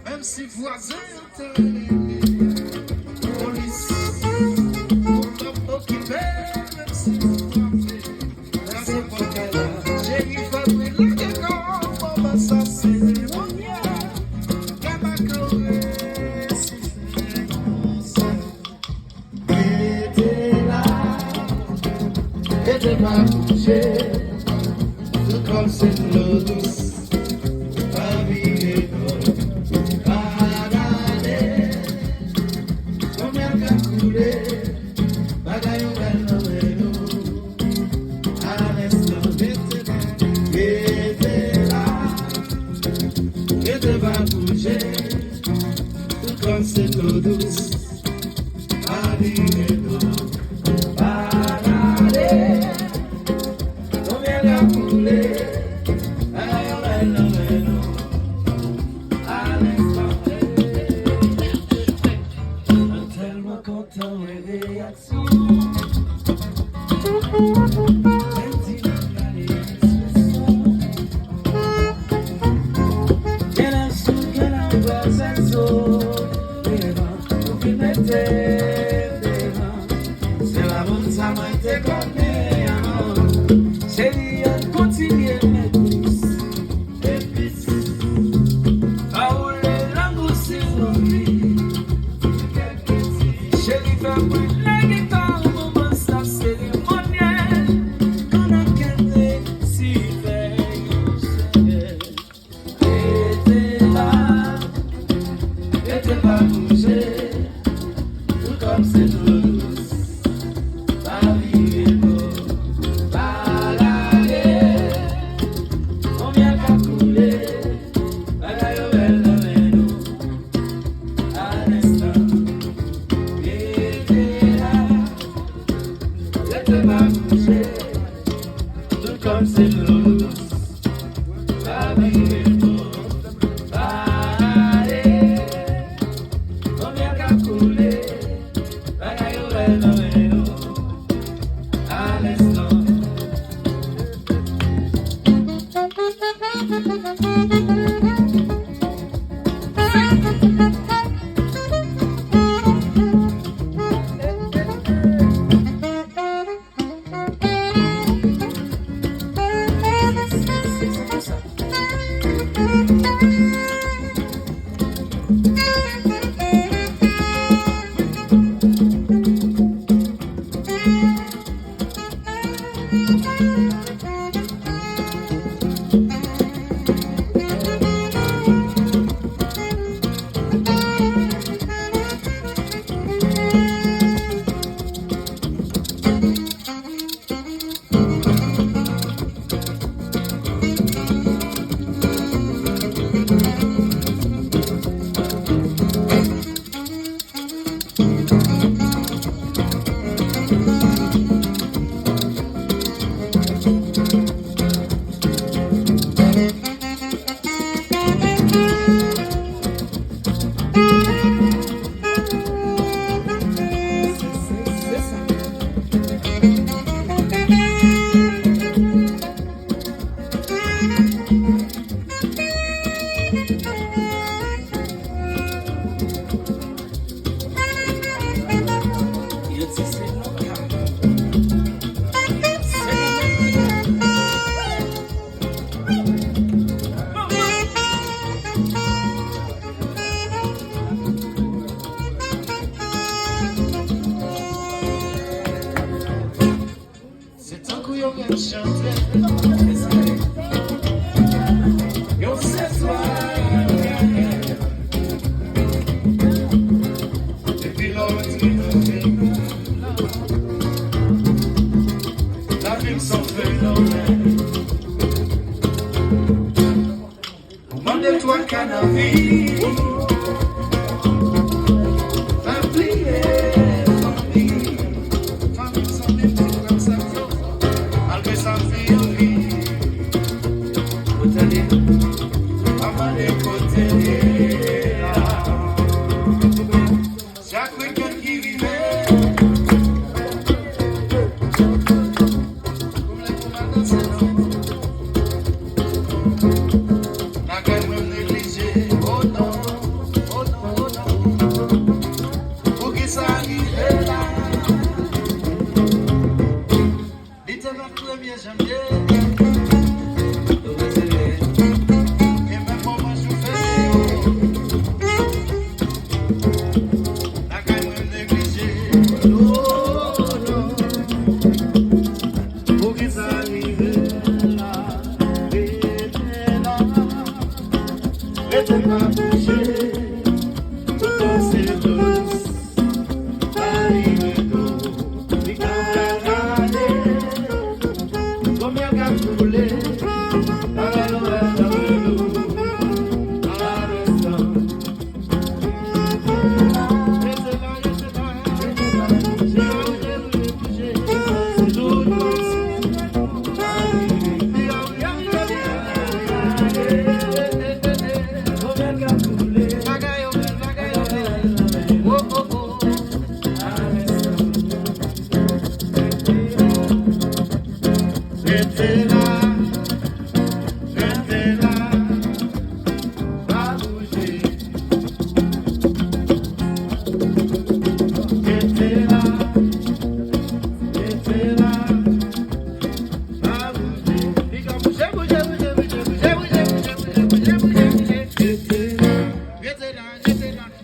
Même si voisin comme c'est l'eau douce, ma vie est bonne, banane, combien qu'à couler, bagaille au bel noël, à l'instant t'es va bouger, tout comme c'est l'eau douce, ma vie est bonne. C'est la bonne ça m'a été connue, c'est bien continuer mes plus et plus. Ah où les langues c'est l'envie, chérie fais brûler la guitare, moment ça cérémoniel, qu'on a quitté si veille, était là, était pas bougé, tout comme c'est nous. Comme c'est l'eau, la vie est bonne, allez, combien qu'à couler, bagaille au bel à l'instant. Demande-toi cannabis.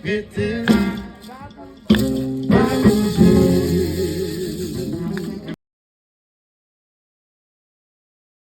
Get it